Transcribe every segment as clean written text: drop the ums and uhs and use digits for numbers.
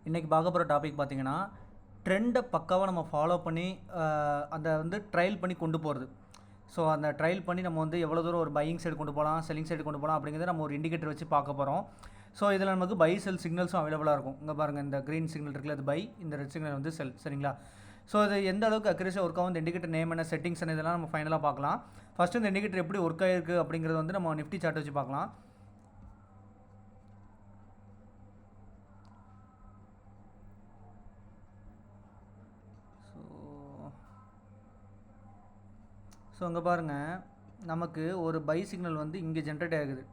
இன்றைக்கி பார்க்க போகிற டாபிக் பார்த்திங்கன்னா ட்ரெண்டை பக்காவாக நம்ம ஃபாலோ பண்ணி அதை வந்து ட்ரையல் பண்ணி கொண்டு போகிறது. ஸோ அந்த ட்ரையல் பண்ணி நம்ம வந்து எவ்வளோ தூரம் ஒரு பையிங் சைடு கொண்டு போகலாம், செல்லிங் சைடு கொண்டு போகலாம் அப்படிங்கிறத நம்ம ஒரு இண்டிகேட்டர் வச்சு பார்க்க போகிறோம். ஸோ இதில் நமக்கு பை செல் சிக்னல்ஸும் அவைலபிளாக இருக்கும். இங்கே பாருங்கள், இந்த க்ரீன் சிக்னல் இருக்குல்ல, அது பை, இந்த ரெட் சிக்னல் வந்து செல். சரிங்களா? ஸோ இது எந்த அளவுக்கு அக்யூரேசியாக ஒர்க் ஆகும், இந்த இண்டிகேட்டர் நேம் என்ன, செட்டிங்ஸ் என்ன, இதெல்லாம் நம்ம ஃபைனலாக பார்க்கலாம். ஃபஸ்ட்டு இந்த இண்டிகேட்டர் எப்படி ஒர்க் ஆகிருக்கு அப்படிங்கிறது வந்து நம்ம நிஃப்டி சார்ட் வச்சு பார்க்கலாம். ஸோ அங்கே பாருங்கள், நமக்கு ஒரு பை சிக்னல் வந்து இங்கே ஜென்ரேட் ஆகுது.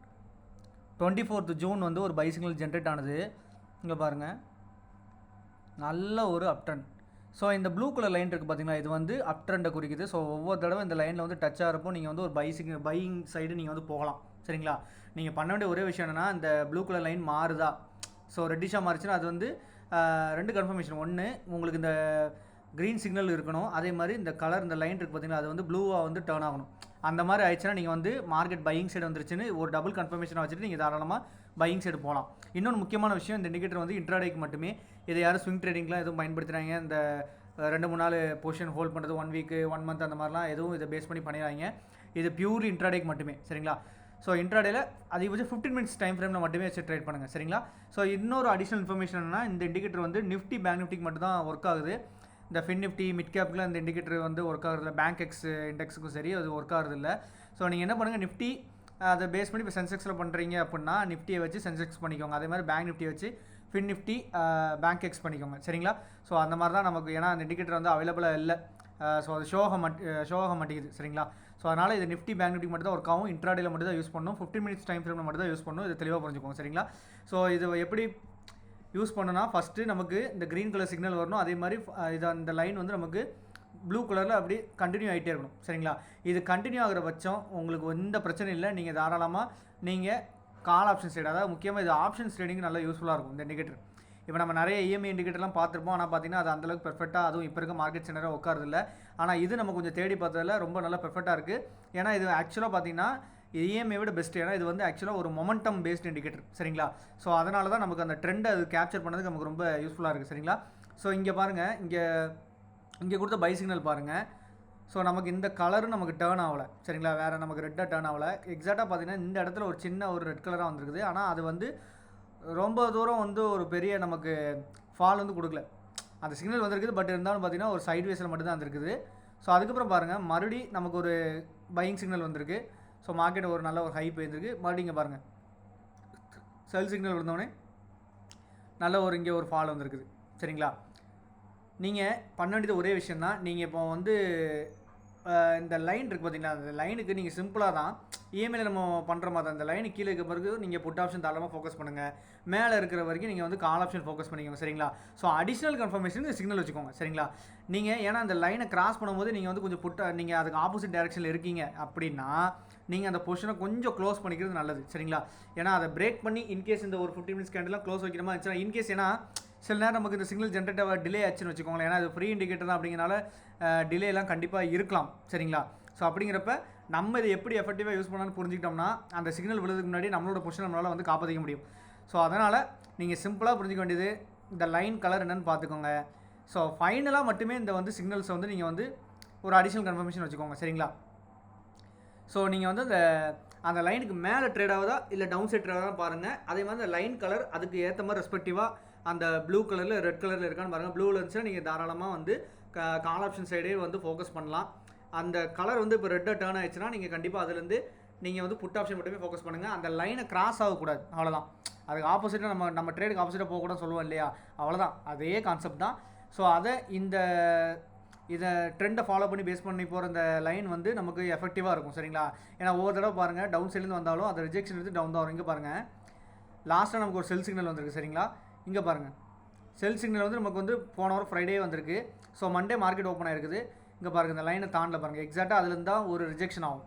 24th ஜூன் வந்து ஒரு பை சிக்னல் ஜென்ரேட் ஆனது. இங்கே பாருங்கள், நல்ல ஒரு அப் ட்ரெண்ட். ஸோ இந்த ப்ளூ கலர் லைன் இருக்குது பார்த்தீங்களா, இது வந்து அப் ட்ரெண்டை குறிக்குது. ஸோ ஒவ்வொரு தடவை இந்த லைனில் வந்து டச் ஆகிறப்போ நீங்கள் வந்து ஒரு பையிங் சைடு நீங்கள் வந்து போகலாம். சரிங்களா? நீங்கள் பண்ண வேண்டிய ஒரே விஷயம் என்னென்னா, இந்த ப்ளூ கலர் லைன் மாறுதா, ஸோ ரெட்டிஷாக மாறிச்சுன்னா அது வந்து ரெண்டு கன்ஃபர்மேஷன். ஒன்று, உங்களுக்கு இந்த க்ரீன் சிக்னல் இருக்கணும், அதே மாதிரி இந்த கலர், இந்த லைன் இருக்குது பார்த்தீங்கன்னா, அது வந்து ப்ளூவாக வந்து டர்ன் ஆகணும். அந்த மாதிரி ஆயிடுச்சுன்னா நீங்கள் வந்து மார்க்கெட் பையிங் சைடு வந்துருச்சுன்னு ஒரு டபுள் கன்ஃபர்மேஷனை வச்சுட்டு நீங்கள் தாராளமாக பையிங் சைடு போகலாம். இன்னொன்று முக்கியமான விஷயம், இந்த இண்டிகேட்டர் வந்து இன்ட்ராடேக்கு மட்டுமே. இதை யாரும் ஸ்விங் ட்ரேடிங்லாம் எதுவும் பயன்படுத்துகிறாங்க, இந்த 2-3 நாள் பொசிஷன் ஹோல்ட் பண்ணுறது, 1 வீக் 1 மந்த் அந்த மாதிரிலாம் எதுவும் இதை பேஸ் பண்ணி பண்ணிடுறாங்க. இது பியூர் இன்ட்ராடேக்கு மட்டுமே. சரிங்களா? ஸோ இன்ட்ராடேல அதிகபட்சம் 15 மினிட்ஸ் டைம் ஃப்ரேமில் மட்டுமே வச்சு ட்ரேட் பண்ணுங்கள். சரிங்களா? ஸோ இன்னொரு அடிஷனல் இன்ஃபர்மேஷன் என்னன்னா, இந்த இண்டிகேட்டர் வந்து நிஃப்டி பேங்க் நிஃப்டிக்கு மட்டும் தான் ஒர்க் ஆகுது. இந்த ஃபின் நிஃப்டி மிட் கேப்புக்குலாம் இந்த இண்டிகேட்டர் வந்து ஒர்க் ஆகுறதில்ல. பேங்க் எக்ஸ் இண்டெக்ஸுக்கும் சரி அது ஒர்க் ஆகுறதில்ல. ஸோ நீங்கள் என்ன பண்ணுங்கள், நிஃப்டி அதை பேஸ் பண்ணி இப்போ சென்செக்ஸில் பண்ணுறீங்க அப்படின்னா நிஃப்டியை வச்சு சென்செக்ஸ் பண்ணிக்கோங்க. அதே மாதிரி பேங்க் நிஃப்டியை வச்சு ஃபின் நிஃப்டி பேங்க் எக்ஸ் பண்ணிக்கோங்க. சரிங்களா? ஸோ அந்த மாதிரி தான் நமக்கு, ஏன்னா அந்த இண்டிகேட்டர் வந்து அவைலபிளாக இல்லை. ஸோ அது ஷோ ஆக மாட்டேங்குது. சரிங்களா? ஸோ அதனால் இது நிஃப்டி பேங்க் நிஃப்டி மட்டும் தான் ஒர்க் ஆகும். இன்ட்ராடேல மட்டும் தான் யூஸ் பண்ணணும். 15 மினிட்ஸ் டைம் ஃப்ரேமில் மட்டும் தான் யூஸ் பண்ணணும். இது தெளிவாக புரிஞ்சுக்கோங்க. சரிங்களா? ஸோ இது எப்படி யூஸ் பண்ணனா, ஃபஸ்ட்டு நமக்கு இந்த க்ரீன் கலர் சிக்னல் வரணும். அதே மாதிரி இது அந்த லைன் வந்து நமக்கு ப்ளூ கலரில் அப்படி கண்டினியூ ஆகிட்டே இருக்கணும். சரிங்களா? இது கண்டினியூ ஆகிற பட்சம் உங்களுக்கு எந்த பிரச்சனை இல்லை. நீங்கள் தாராளமாக நீங்கள் கால் ஆப்ஷன் ட்ரேட், அதாவது முக்கியமாக இது ஆப்ஷன்ஸ் ட்ரேடிங் நல்லா யூஸ்ஃபுல்லாக இருக்கும் இந்த இண்டிகேட்டர். இப்போ நம்ம நிறைய இஎம்ஐ இண்டிகேட்டர்லாம் பார்த்துருப்போம். ஆனால் பார்த்தீங்கன்னா அது அந்தளவுக்கு பெர்ஃபெக்டாக, அதுவும் இப்போ இருக்க மார்க்கெட் சென்டராக உட்காருதில்ல. ஆனால் இது நம்ம கொஞ்சம் தேடி பார்த்ததில் ரொம்ப நல்லா பெர்ஃபெக்டாக இருக்குது. ஏன்னா இது ஆக்சுவலாக பார்த்தீங்கன்னா இஎம்ஐ விட பெஸ்ட்டு. ஏன்னா இது வந்து ஆக்சுவலாக ஒரு மொமெண்டம் பேஸ்ட் இண்டிகேட்டர். சரிங்களா? ஸோ அதனால தான் நமக்கு அந்த ட்ரெண்டை அது கேப்சர் பண்ணதுக்கு நமக்கு ரொம்ப யூஸ்ஃபுல்லாக இருக்குது. சரிங்களா? ஸோ இங்கே பாருங்கள், இங்கே கொடுத்த பை சிக்னல் பாருங்கள். ஸோ நமக்கு இந்த கலரும் நமக்கு டேர்ன் ஆகலை. சரிங்களா? வேறு நமக்கு ரெட்டாக டேர்ன் ஆகலை. எக்ஸாக்டாக பார்த்தீங்கன்னா இந்த இடத்துல ஒரு சின்ன ஒரு ரெட் கலராக வந்துருக்குது. ஆனால் அது வந்து ரொம்ப தூரம் வந்து ஒரு பெரிய நமக்கு ஃபால் வந்து கொடுக்கல. அந்த சிக்னல் வந்திருக்குது, பட் இருந்தாலும் பார்த்தீங்கன்னா ஒரு சைட் வேஸில் மட்டும்தான் வந்திருக்குது. ஸோ அதுக்கப்புறம் பாருங்கள், மறுபடி நமக்கு ஒரு பையிங் சிக்னல் வந்திருக்கு. ஸோ மார்க்கெட் ஒரு நல்ல ஒரு ஹைப் போயிருந்துருக்கு. மறுபடியும் இங்கே பாருங்கள், செல் சிக்னல் விழுந்தோடனே நல்ல ஒரு இங்கே ஒரு ஃபால் வந்திருக்குது. சரிங்களா? நீங்கள் பண்ண வேண்டியது ஒரே விஷயந்தான். நீங்கள் இப்போ வந்து இந்த லைன் இருக்குது பார்த்தீங்களா, அந்த லைனுக்கு நீங்கள் சிம்பிளாக தான் இஎம்ஐயில் நம்ம பண்ணுற மாதிரி தான். இந்த லைனுக்கு கீழே இருக்க பிறகு நீங்கள் புட் ஆப்ஷன் தாராளமாக ஃபோக்கஸ் பண்ணுங்கள். மேலே இருக்கிற வரைக்கும் நீங்கள் வந்து கால் ஆப்ஷன் ஃபோக்கஸ் பண்ணிக்கோங்க. சரிங்களா? ஸோ அடிஷனல் கன்ஃபர்மேஷன் சிக்னல் வச்சுக்கோங்க. சரிங்களா? நீங்கள் ஏன்னா அந்த லைனை கிராஸ் பண்ணும்போது நீங்கள் வந்து கொஞ்சம் நீங்கள் அதுக்கு ஆப்போசிட் டைரெக்ஷனில் இருக்கீங்க அப்படின்னா நீங்கள் அந்த பொசிஷனை கொஞ்சம் க்ளோஸ் பண்ணிக்கிறது நல்லது. சரிங்களா? ஏன்னா அதை பிரேக் பண்ணி இன்கேஸ் இந்த ஒரு 15 மினிட்ஸ் கேண்டெல்லாம் க்ளோஸ் வைக்கிற மாதிரி இருந்துச்சுன்னா, இன்கேஸ் ஏன்னா சில நேரம் நமக்கு இந்த சிக்னல் ஜென்ரேட் டிலே ஆச்சுன்னு வச்சுக்கோங்களேன். ஏன்னா அது ஃப்ரீ இண்டிகேட்டர் தான் அப்படிங்கிறனால டிலேலாம் கண்டிப்பாக இருக்கலாம். சரிங்களா? ஸோ அப்படிங்கிறப்ப நம்ம இதை எப்படி எஃபெக்டிவாக யூஸ் பண்ணலான்னு புரிஞ்சுக்கிட்டோம்னா, அந்த சிக்னல் விழுதுக்கு முன்னாடி நம்மளோட பொசிஷன் நம்மளால் வந்து காப்பாற்றிக்க முடியும். ஸோ அதனால் நீங்கள் சிம்பிளாக புரிஞ்சிக்க வேண்டியது, இந்த லைன் கலர் என்னென்னு பார்த்துக்கோங்க. ஸோ ஃபைனலாக மட்டுமே இந்த வந்து சிக்னல்ஸை வந்து நீங்கள் வந்து ஒரு அடிஷனல் கன்ஃபர்மேஷன் வச்சுக்கோங்க. சரிங்களா? ஸோ நீங்கள் வந்து அந்த லைனுக்கு மேலே ட்ரேட் ஆகுதா இல்லை டவுன் சைட் ட்ரேட் ஆகுதா பாருங்கள். அதே மாதிரி அந்த லைன் கலர் அதுக்கு ஏற்ற மாதிரி ரெஸ்பெக்டிவாக அந்த ப்ளூ கலரில் ரெட் கலரில் இருக்கான்னு பாருங்கள். ப்ளூவில் இருந்துச்சுன்னா நீங்கள் தாராளமாக வந்து கால் ஆப்ஷன் சைடே வந்து ஃபோக்கஸ் பண்ணலாம். அந்த கலர் வந்து இப்போ ரெட்டாக டேர்ன் ஆயிடுச்சுன்னா நீங்கள் கண்டிப்பாக அதுலேருந்து நீங்கள் வந்து புட் ஆப்ஷன் மட்டுமே ஃபோக்கஸ் பண்ணுங்கள். அந்த லைனை கிராஸ் ஆகக்கூடாது, அவ்வளோதான். அதுக்கு ஆப்போசிட்டாக நம்ம ட்ரேடுக்கு ஆப்போசிட்டாக போகக்கூடாது சொல்லுவோம் இல்லையா, அவ்வளோதான். அதே கான்செப்ட் தான். ஸோ அதை இதை ட்ரெண்டை ஃபாலோ பண்ணி பேஸ் பண்ணி போகிற இந்த லைன் வந்து நமக்கு எஃபெக்டிவாக இருக்கும். சரிங்களா? ஏன்னா ஒவ்வொரு தடவை பாருங்கள், டவுன் சைட்லேருந்து வந்தாலும் அதை ரிஜெக்ஷன் எடுத்து டவுன் தான் வரும். இங்கே பாருங்கள், லாஸ்ட்டாக நமக்கு ஒரு செல் சிக்னல் வந்திருக்கு. சரிங்களா? இங்கே பாருங்கள், செல் சிக்னல் வந்து நமக்கு வந்து போன வாரம் ஃப்ரைடே வந்திருக்கு. ஸோ மண்டே மார்க்கெட் ஓப்பன் ஆகிருக்குது. இங்கே பாருங்கள், இந்த லைனை தாண்டல பாருங்கள். எக்ஸாக்டாக அதுலேருந்து தான் ஒரு ரிஜெக்ஷன் ஆகும்.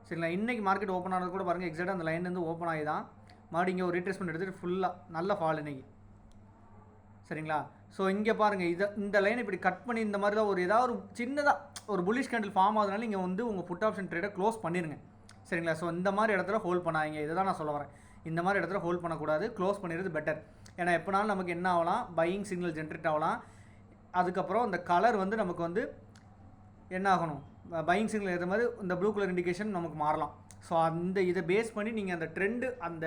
சரிங்களா? இன்றைக்கி மார்க்கெட் ஓப்பன் ஆனது கூட பாருங்கள், எக்ஸாக்டாக அந்த லைன்லேருந்து ஓப்பன் ஆகி தான் மறுபடியும் இங்கே ஒரு ரீட்ரேஸ்மெண்ட் எடுத்துகிட்டு ஃபுல்லாக நல்ல ஃபால் இன்றைக்கி. சரிங்களா? ஸோ இங்கே பாருங்கள், இந்த லைனை இப்படி கட் பண்ணி இந்த மாதிரி தான் ஏதாவது ஒரு சின்னதாக ஒரு புல்லிஷ் கேண்டில் ஃபார்ம் ஆகுதுனால நீங்கள் வந்து உங்கள் புட் ஆப்ஷன் ட்ரேடை க்ளோஸ் பண்ணிடுங்க. சரிங்களா? ஸோ இந்த மாதிரி இடத்துல ஹோல்ட் பண்ணாதீங்க. இதை தான் நான் சொல்ல வரேன். இந்த மாதிரி இடத்துல ஹோல்ட் பண்ணக்கூடாது, க்ளோஸ் பண்ணிடுறது பெட்டர். ஏன்னா எப்போனாலும் நமக்கு என்ன ஆகலாம், பையிங் சிக்னல் ஜென்ரேட் ஆகலாம். அதுக்கப்புறம் அந்த கலர் வந்து நமக்கு வந்து என்ன ஆகணும், பையிங் சிக்னல் ஏற்ற மாதிரி இந்த ப்ளூ கலர் இண்டிகேஷன் நமக்கு மாறலாம். ஸோ இதை பேஸ் பண்ணி நீங்கள் அந்த ட்ரெண்டு, அந்த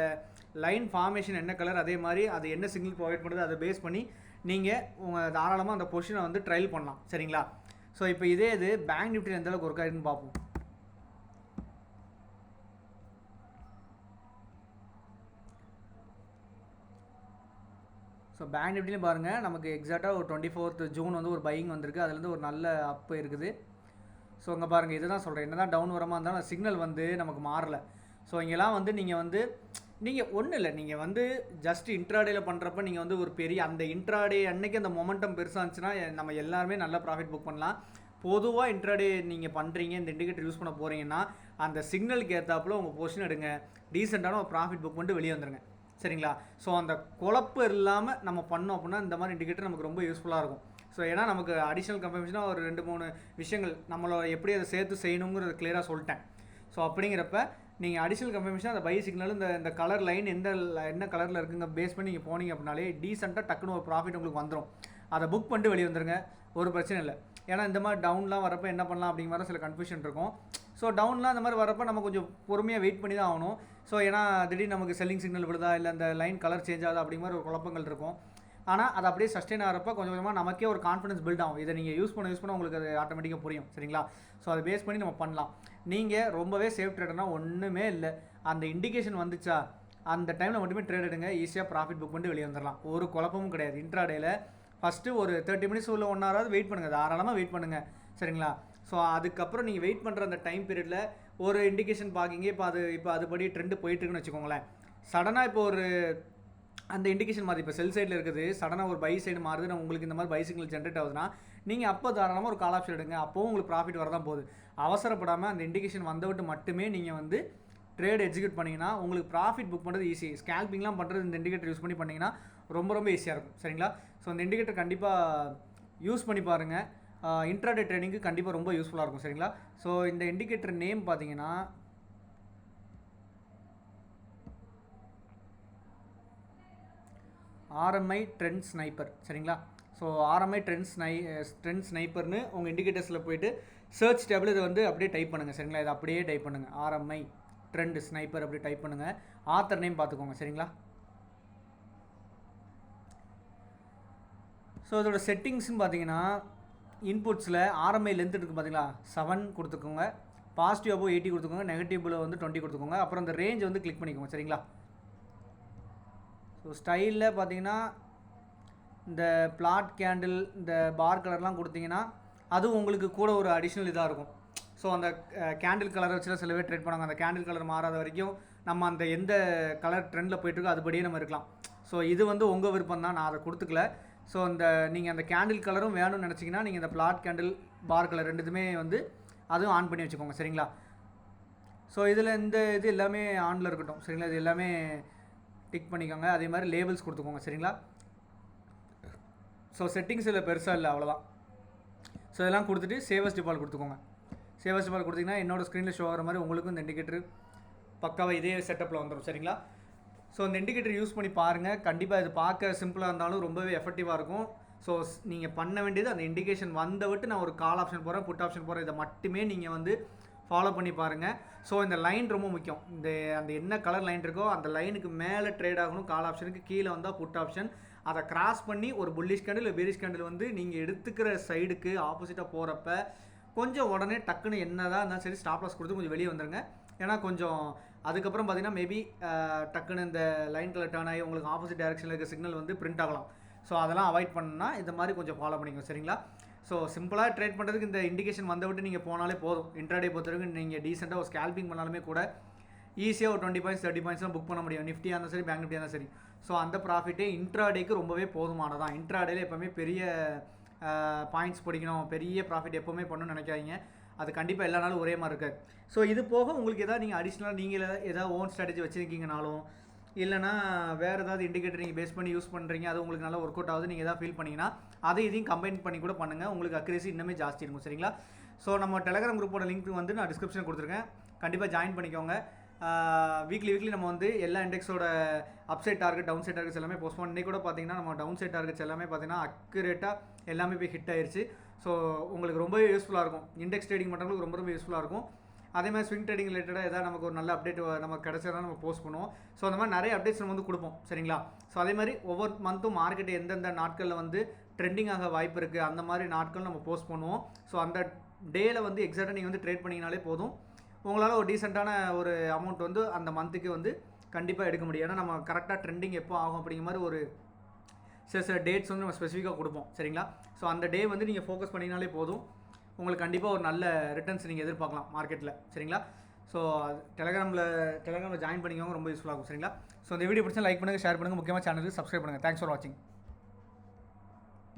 லைன் ஃபார்மேஷன் என்ன கலர், அதே மாதிரி அது என்ன சிக்னல் ப்ரொவைட் பண்ணுறது, அதை பேஸ் பண்ணி நீங்கள் உங்கள் தாராளமாக அந்த பொசிஷனை வந்து ட்ரையல் பண்ணலாம். சரிங்களா? ஸோ இப்போ இதே இது பேங்க் நிஃப்டியில் எந்த அளவுக்கு ஒர்க் ஆகிருக்குன்னு பார்ப்போம். ஸோ பேங்க் நிஃப்டிலையும் பாருங்கள், நமக்கு எக்ஸாக்டாக ஒரு 24th ஜூன் வந்து ஒரு பையிங் வந்திருக்கு. அதுலேருந்து ஒரு நல்ல அப்பு இருக்குது. ஸோ இங்கே பாருங்கள், இதுதான் சொல்கிறேன், என்ன தான் டவுன் வரமாக இருந்தாலும் சிக்னல் வந்து நமக்கு மாறலை. ஸோ இங்கெல்லாம் வந்து நீங்கள் ஒன்றும் இல்லை, நீங்கள் வந்து ஜஸ்ட் இன்ட்ராடேயில் பண்ணுறப்ப நீங்கள் வந்து ஒரு பெரிய அந்த இன்ட்ராடே அன்னைக்கு அந்த மொமெண்டம் பெருசாக இருந்துச்சுன்னா நம்ம எல்லாருமே நல்ல ப்ராஃபிட் புக் பண்ணலாம். பொதுவாக இன்ட்ராடே நீங்கள் பண்ணுறீங்க, இந்த இண்டிகேட்டர் யூஸ் பண்ண போகிறீங்கன்னா அந்த சிக்னலுக்கு ஏற்றாப்புல உங்கள் பொசிஷன் எடுங்க, டீசெண்டான ஒரு ப்ராஃபிட் புக் பண்ணிட்டு வெளியே வந்துடுங்க. சரிங்களா? ஸோ அந்த குழப்பம் இல்லாமல் நம்ம பண்ணோம் அப்படின்னா இந்த மாதிரி இண்டிகேட்டர் நமக்கு ரொம்ப யூஸ்ஃபுல்லாக இருக்கும். ஸோ ஏன்னா நமக்கு அடிஷ்னல் கன்ஃபர்மேஷனாக ஒரு 2-3 விஷயங்கள் நம்மளோட எப்படி அதை சேர்த்து செய்யணுங்கிறத கிளியராக சொல்லிட்டேன். ஸோ அப்படிங்கிறப்ப நீங்கள் அடிஷ்னல் கன்ஃபர்மேஷன் அந்த பை சிக்னல் இந்த கலர் லைன் என்ன கலரில் இருக்குங்க பேஸ் பண்ணி நீங்கள் போனீங்க அப்படின்னாலே டீசெண்டாக டக்குன்னு ஒரு ப்ராஃபிட் உங்களுக்கு வந்துடும். அதை புக் பண்ணிட்டு வெளியே வந்துருங்க, ஒரு பிரச்சனை இல்லை. ஏன்னா இந்த மாதிரி டவுன்லாம் வரப்போ என்ன பண்ணலாம் அப்படிங்கிற மாதிரி சில கன்ஃபியூஷன் இருக்கும். ஸோ டவுன்லாம் இந்த மாதிரி வரப்போ நம்ம கொஞ்சம் பொறுமையாக வெயிட் பண்ணி தான் ஆகணும். ஸோ ஏன்னா திடீர்னு நமக்கு செல்லிங் சிக்னல் விழுதா, இல்லை அந்த லைன் கலர் சேஞ்ச் ஆகுதா அப்படிங்கிற மாதிரி ஒரு குழப்பங்கள் இருக்கும். ஆனால் அது அப்படியே சஸ்டெயின் ஆகிறப்ப கொஞ்சம் கொஞ்சமாக நமக்கே ஒரு கான்ஃபிடன்ஸ் பில்ட் ஆகும். இதை நீங்கள் யூஸ் பண்ண உங்களுக்கு அது ஆட்டோமேட்டிக்காக புரியும். சரிங்களா? ஸோ அதை பேஸ் பண்ணி நம்ம பண்ணலாம். நீங்கள் ரொம்பவே சேஃப் ட்ரேடர்னா ஒன்றுமே இல்லை, அந்த இண்டிகேஷன் வந்துச்சா அந்த டைமில் மட்டுமே ட்ரேட் எடுங்க, ஈஸியாக ப்ராஃபிட் புக் பண்ணிட்டு வெளியே வந்துடலாம். ஒரு குழப்பமும் கிடையாது. இன்ட்ராடேயில் ஃபஸ்ட்டு ஒரு 30 மினிட்ஸ் உள்ள 1 ஹவராவது வெயிட் பண்ணுங்கள், தாராளமாக வெயிட் பண்ணுங்கள். சரிங்களா? ஸோ அதுக்கப்புறம் நீங்கள் வெயிட் பண்ணுற அந்த டைம் பீரியடில் ஒரு இண்டிகேஷன் பார்க்கிங்க, இப்போ அதுபடி ட்ரெண்டு போயிட்டுருக்குன்னு வச்சுக்கோங்களேன். சடனாக இப்போ ஒரு அந்த இண்டிகேஷன் மாதிரி இப்போ செல் சைடில் இருக்குது, சடனாக ஒரு பை சைடு மாறுது, உங்களுக்கு இந்த மாதிரி பை சிக்னல் ஜென்ரேட் ஆகுதுன்னா நீங்கள் அப்போ தாராளமாக ஒரு கால் ஆப்ஷன் எடுங்க, அப்போவும் உங்களுக்கு ப்ராஃபிட் வரதான் போகுது. அவசரப்படாமல் அந்த இண்டிகேஷன் வந்தவிட்டு மட்டுமே நீங்கள் வந்து ட்ரேட் எக்ஸிக்யூட் பண்ணிங்கன்னா உங்களுக்கு ப்ராஃபிட் புக் பண்ணுறது ஈஸி. ஸ்கேல்பிங்லாம் பண்ணுறது இந்த இண்டிகேட்டர் யூஸ் பண்ணி பண்ணிங்கன்னா ரொம்ப ரொம்ப ஈஸியாக இருக்கும். சரிங்களா? ஸோ இந்த இண்டிகேட்டர் கண்டிப்பாக யூஸ் பண்ணி பாருங்கள், இன்ட்ராடே ட்ரேடிங்க்கு கண்டிப்பாக ரொம்ப யூஸ்ஃபுல்லாக இருக்கும். சரிங்களா? ஸோ இந்த இண்டிகேட்டர் நேம் பார்த்தீங்கன்னா RMI ட்ரெண்ட் ஸ்னைப்பர். சரிங்களா? ஸோ RMI ட்ரெண்ட் ஸ்னைப்பர்னு உங்கள் இண்டிகேட்டர்ஸில் போய்ட்டு சர்ச் டேபிள் இதை வந்து அப்படியே டைப் பண்ணுங்கள். சரிங்களா? இதை அப்படியே டைப் பண்ணுங்கள், RMI ட்ரெண்ட் ஸ்னைப்பர் அப்படி டைப் பண்ணுங்கள். ஆத்தர் நேம் பார்த்துக்கோங்க. சரிங்களா? ஸோ இதோட செட்டிங்ஸ்னு பார்த்தீங்கன்னா இன்புட்ஸில் RMI லென்த் இருக்குது பார்த்தீங்களா, 7 கொடுத்துக்கோங்க, பாசிட்டிவ் அபோவ் 80 கொடுத்துக்கோங்க, நெகட்டிவில் வந்து 20 கொடுத்துக்கோங்க. அப்புறம் இந்த ரேஞ்ச் வந்து கிளிக் பண்ணிக்கோங்க. சரிங்களா? ஸோ ஸ்டைலில் பார்த்தீங்கன்னா இந்த பிளாட் கேண்டில், இந்த பார் கலர்லாம் கொடுத்தீங்கன்னா அது உங்களுக்கு கூட ஒரு அடிஷ்னல் இதாக இருக்கும். ஸோ அந்த கேண்டில் கலரை வச்சுலாம் சில பேர் ட்ரேட் பண்ணுவாங்க. அந்த கேண்டில் கலர் மாறாத வரைக்கும் நம்ம அந்த எந்த கலர் ட்ரெண்டில் போய்ட்டுருக்கோ அதுபடியே நம்ம இருக்கலாம். ஸோ இது வந்து உங்கள் விருப்பம் தான், நான் அதை கொடுத்துக்கல. ஸோ நீங்கள் அந்த கேண்டில் கலரும் வேணும்னு நினச்சிங்கன்னா நீங்கள் இந்த பிளாட் கேண்டில், பார் கலர் ரெண்டுத்துமே வந்து அதுவும் ஆன் பண்ணி வச்சுக்கோங்க. சரிங்களா? ஸோ இதில் இது எல்லாமே ஆனில் இருக்கட்டும். சரிங்களா? இது எல்லாமே டிக் பண்ணிக்கோங்க. அதே மாதிரி லேபிள்ஸ் கொடுத்துக்கோங்க. சரிங்களா? ஸோ செட்டிங்ஸ் இதில் பெருசாக இல்லை, அவ்வளோதான். ஸோ இதெல்லாம் கொடுத்துட்டு சேவஸ் டிஃபால்ட் கொடுத்துக்கோங்க. சேவஸ் டிஃபால்ட் கொடுத்தீங்கன்னா என்னோடய ஸ்க்ரீனில் ஷோ ஆகிற மாதிரி உங்களுக்கும் இந்த இண்டிகேட்டர் பக்காவாக இதே செட்டப்பில் வந்துடும். சரிங்களா? ஸோ இந்த இண்டிகேட்டர் யூஸ் பண்ணி பாருங்கள். கண்டிப்பாக இது பார்க்க சிம்பிளாக இருந்தாலும் ரொம்பவே எஃபெக்டிவாக இருக்கும். ஸோ நீங்கள் பண்ண வேண்டியது அந்த இண்டிகேஷன் வந்த விட்டு நான் ஒரு கால் ஆப்ஷன் போகிறேன், புட் ஆப்ஷன் போகிறேன், இதை மட்டுமே நீங்கள் வந்து ஃபாலோ பண்ணி பாருங்கள். ஸோ இந்த லைன் ரொம்ப முக்கியம். அந்த என்ன கலர் லைன் இருக்கோ அந்த லைனுக்கு மேலே ட்ரேட் ஆகணும், கால் ஆப்ஷனுக்கு கீழே வந்தால் புட் ஆப்ஷன். அதை கிராஸ் பண்ணி ஒரு புல்லிஷ் கேண்டில் இல்லை பெரிஷ் கேண்டில் வந்து நீங்கள் எடுத்துக்கிற சைடுக்கு ஆப்போசிட்டாக போகிறப்ப கொஞ்சம் உடனே டக்குன்னு என்னதான் இருந்தாலும் சரி ஸ்டாப் லாஸ் கொடுத்து கொஞ்சம் வெளியே வந்துடுங்க. ஏன்னா கொஞ்சம் அதுக்கப்புறம் பார்த்தீங்கன்னா மேபி டக்குன்னு இந்த லைன் கலர் டர்ன் ஆகி உங்களுக்கு ஆப்போசிட் டைரக்ஷனில் இருக்க சிக்னல் வந்து பிரிண்ட் ஆகலாம். ஸோ அதெல்லாம் அவாய்ட் பண்ணால் இந்த மாதிரி கொஞ்சம் ஃபாலோ பண்ணிக்கோங்க. சரிங்களா? ஸோ சிம்பிளாக ட்ரேட் பண்ணுறதுக்கு இந்த இண்டிகேஷன் வந்த விட்டு நீங்கள் போனாலே போதும். இன்ட்ராடே பொறுத்தவரைக்கும் நீங்கள் டீசெண்டாக ஒரு ஸ்கேல்பிங் பண்ணாலுமே கூட ஈஸியாக ஒரு 20 பாயிண்ட்ஸ் 30 பாயிண்ட்ஸ்லாம் புக் பண்ண முடியும். நிஃப்டியாக இருந்தாலும் சரி, பேங்க் நிஃப்டியாக இருந்தாலும் சரி. ஸோ அந்த ப்ராஃபிட்டே இன்ட்ராடேக்கு ரொம்பவே போதுமானதான். இன்ட்ராடேல எப்போவுமே பெரிய பாயிண்ட்ஸ் பிடிக்கணும், பெரிய ப்ராஃபிட் எப்போவுமே பண்ணணும்னு நினைக்காதீங்க. அது கண்டிப்பாக எல்லா நாளும் ஒரே மாதிரி இருக்காது. ஸோ இது போக உங்களுக்கு எதாவது நீங்கள் அடிஷ்னலாக நீங்கள் ஏதாவது ஓன் ஸ்ட்ராட்டஜி வச்சுருக்கீங்கனாலும், இல்லைனா வேறு ஏதாவது இண்டிகேட்டர் நீங்கள் பேஸ் பண்ணி யூஸ் பண்ணுறீங்க, அது உங்களுக்கு நல்லா ஒர்க் அவுட் ஆகுது, நீங்கள் எதாவது ஃபீல் பண்ணிங்கன்னா அதை இதையும் கம்பைன் பண்ணி கூட பண்ணுங்கள். உங்களுக்கு அக்யூரசி இன்னுமே ஜாஸ்தி இருக்கும். சரிங்களா? ஸோ நம்ம டெலகிராம் குரூப்போட லிங்க் வந்து நான் டிஸ்கிரிப்ஷன் கொடுத்துருக்கேன், கண்டிப்பாக ஜாயின் பண்ணிக்கோங்க. வீக்லி நம்ம வந்து எல்லா இண்டெக்ஸோட upside target down side targets எல்லாமே போஸ்ட் பண்ணி கூட பார்த்தீங்கன்னா நம்ம டவுன் சைட் டார்கெட்ஸ் எல்லாமே பார்த்தீங்கன்னா அக்யூரேட்டாக எல்லாமே போய் ஹிட் ஆயிடுச்சு. ஸோ உங்களுக்கு ரொம்பவே யூஸ்ஃபுல்லாக இருக்கும். இண்டெக்ஸ் ட்ரேடிங் பண்ணுறவங்களுக்கு ரொம்ப யூஸ்ஃபுல்லாக இருக்கும். அதே மாதிரி ஸ்விங் ட்ரேடிங் ரிலேட்டடாக ஏதாவது நமக்கு ஒரு நல்ல அப்டேட் நமக்கு கிடச்சா நம்ம போஸ்ட் பண்ணுவோம். ஸோ அந்த மாதிரி நிறைய அப்டேட்ஸ் நம்ம வந்து கொடுப்போம். சரிங்களா? ஸோ அதே மாதிரி ஒவ்வொரு மந்த்தும் மார்க்கெட் எந்தெந்த நாட்களில் வந்து ட்ரெண்டிங் ஆக வாய்ப்பு இருக்குது அந்த மாதிரி நாட்கள் நம்ம போஸ்ட் பண்ணுவோம். ஸோ அந்த டேயில் வந்து எக்ஸாக்டாக நீங்கள் வந்து ட்ரேட் பண்ணிங்கனாலே போதும். உங்களால் ஒரு டீசெண்டான ஒரு அமௌண்ட் வந்து அந்த மந்த்துக்கு வந்து கண்டிப்பாக எடுக்க முடியும். ஏன்னா நம்ம கரெக்டாக ட்ரெண்டிங் எப்போ ஆகும் அப்படிங்கிற மாதிரி ஒரு சில டேட்ஸ் வந்து நம்ம ஸ்பெசிஃபிக்காக கொடுப்போம். சரிங்களா? ஸோ அந்த டே வந்து நீங்கள் ஃபோக்கஸ் பண்ணிங்கனாலே போதும், உங்களுக்கு கண்டிப்பாக ஒரு நல்ல ரிட்டர்ன்ஸ் நீங்கள் எதிர்பார்க்கலாம் மார்க்கெட்டில். சரிங்களா? ஸோ டெலகிராமில் ஜாயின் பண்ணிக்கோங்க, ரொம்ப யூஸ்ஃபுல்லாக இருக்கும். சரிங்களா? ஸோ இந்த வீடியோ பிடிச்சா லைக் பண்ணுங்கள், ஷேர் பண்ணுங்கள், முக்கியமாக சேனலுக்கு சப்ஸ்கிரைப் பண்ணுங்கள். தேங்க்ஸ் ஃபார் வாட்சிங்.